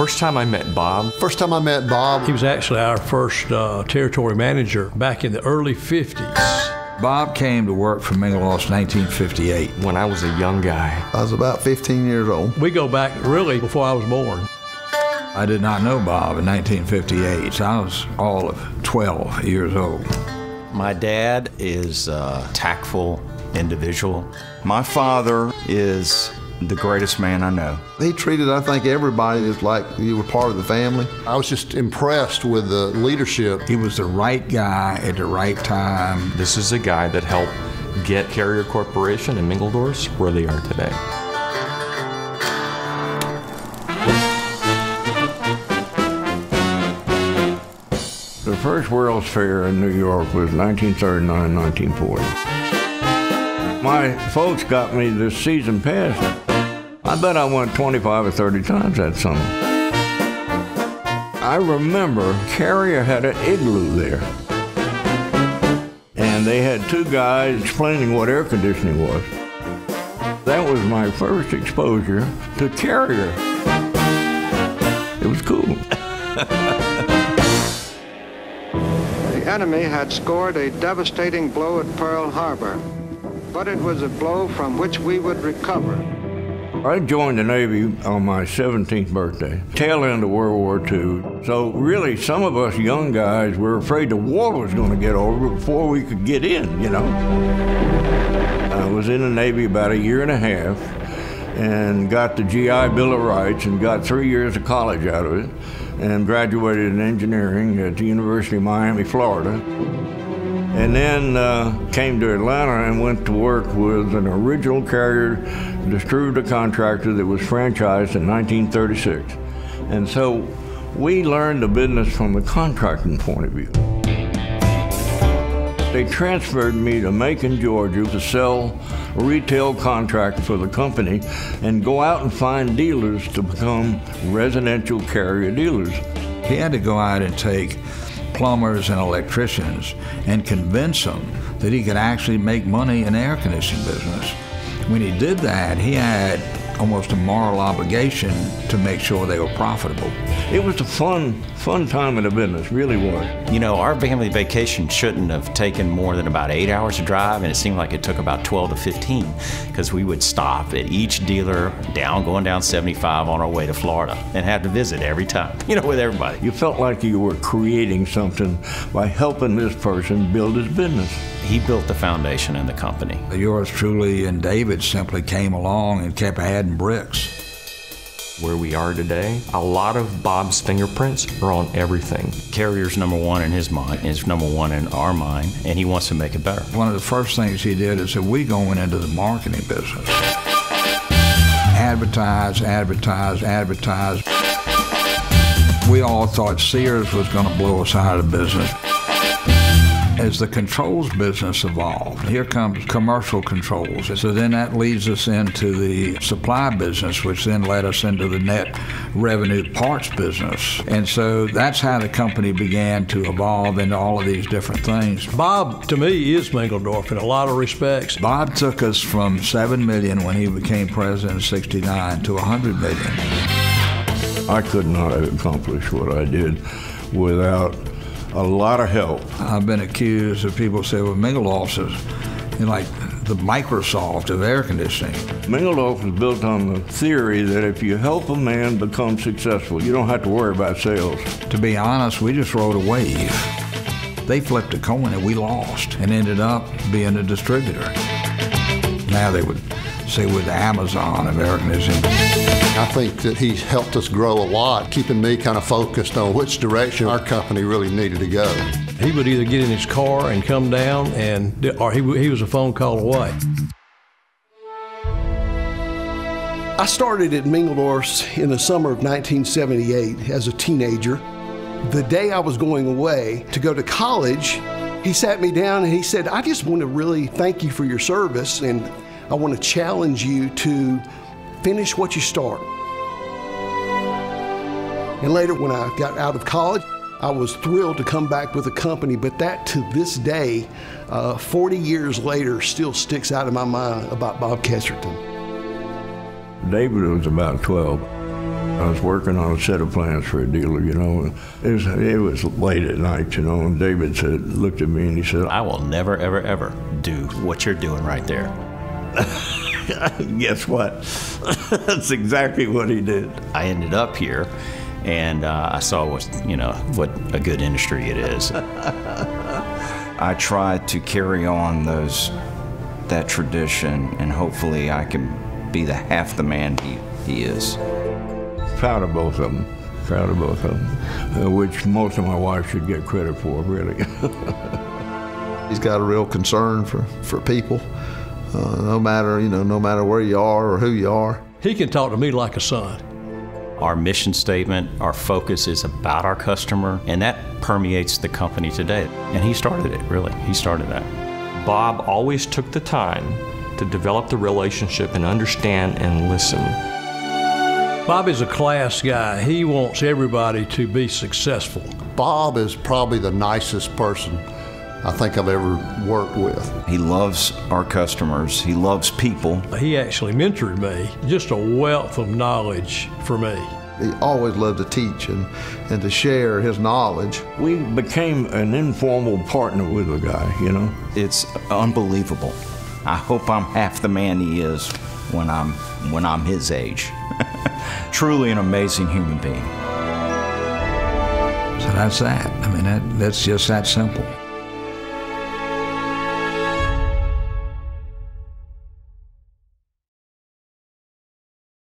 First time I met Bob. He was actually our first territory manager back in the early 50s. Bob came to work for Mingleloss in 1958. When I was a young guy. I was about 15 years old. We go back really before I was born. I did not know Bob in 1958, so I was all of 12 years old. My dad is a tactful individual. My father is the greatest man I know. He treated, I think, everybody as like you were part of the family. I was just impressed with the leadership. He was the right guy at the right time. This is a guy that helped get Carrier Corporation and Mingledorff's where they are today. The first World's Fair in New York was 1939, 1940. My folks got me this season pass. I bet I went 25 or 30 times that summer. I remember Carrier had an igloo there. And they had two guys explaining what air conditioning was. That was my first exposure to Carrier. It was cool. The enemy had scored a devastating blow at Pearl Harbor, but it was a blow from which we would recover. I joined the Navy on my 17th birthday, tail end of World War II. So really, some of us young guys were afraid the war was going to get over before we could get in, you know. I was in the Navy about a year and a half and got the GI Bill of Rights and got 3 years of college out of it and graduated in engineering at the University of Miami, Florida. And then came to Atlanta and went to work with an original Carrier distributor contractor that was franchised in 1936. And so we learned the business from the contracting point of view. They transferred me to Macon, Georgia to sell a retail contract for the company and go out and find dealers to become residential Carrier dealers. He had to go out and take plumbers and electricians and convince them that he could actually make money in the air conditioning business. When he did that, he had almost a moral obligation to make sure they were profitable. It was a fun time in the business, really was. You know, our family vacation shouldn't have taken more than about 8 hours to drive, and it seemed like it took about 12 to 15, because we would stop at each dealer going down 75 on our way to Florida and have to visit every time, you know, with everybody. You felt like you were creating something by helping this person build his business. He built the foundation in the company. Yours truly and David simply came along and kept adding bricks. Where we are today, a lot of Bob's fingerprints are on everything. Carrier's number one in his mind, is number one in our mind, and he wants to make it better. One of the first things he did is that we going into the marketing business. Advertise, advertise, advertise. We all thought Sears was going to blow us out of the business. As the controls business evolved, here comes commercial controls. So then that leads us into the supply business, which then led us into the net revenue parts business. And so that's how the company began to evolve into all of these different things. Bob, to me, is Mingledorff in a lot of respects. Bob took us from $7 million when he became president in '69 to $100 million. I could not have accomplished what I did without a lot of help. I've been accused of people say, well, Mingledorff is like the Microsoft of air conditioning. Mingledorff was built on the theory that if you help a man become successful, you don't have to worry about sales. To be honest, we just rode a wave. They flipped a coin and we lost and ended up being a distributor. Now they would say we're the Amazon of air conditioning. I think that he's helped us grow a lot, keeping me kind of focused on which direction our company really needed to go. He would either get in his car and come down, or he was a phone call away. I started at Mingledorff's in the summer of 1978 as a teenager. The day I was going away to go to college, he sat me down and he said, I just want to really thank you for your service, and I want to challenge you to finish what you start. And later, when I got out of college, I was thrilled to come back with the company, but that to this day, 40 years later, still sticks out of my mind about Bob Kesterton. David was about 12. I was working on a set of plans for a dealer, you know. It was late at night, you know, and David looked at me and he said, I will never, ever, ever do what you're doing right there. Guess what? That's exactly what he did. I ended up here, and I saw what a good industry it is. I tried to carry on that tradition, and hopefully I can be half the man he is. Proud of both of them. Proud of both of them, which most of my wife should get credit for, really. He's got a real concern for people, no matter where you are or who you are. He can talk to me like a son. Our mission statement, our focus is about our customer, and that permeates the company today. And he started it, really. He started that. Bob always took the time to develop the relationship and understand and listen. Bob is a class guy. He wants everybody to be successful. Bob is probably the nicest person I think I've ever worked with. He loves our customers. He loves people. He actually mentored me, just a wealth of knowledge for me. He always loved to teach and to share his knowledge. We became an informal partner with the guy, you know. It's unbelievable. I hope I'm half the man he is when I'm his age. Truly an amazing human being. So that's that. I mean, that's just that simple.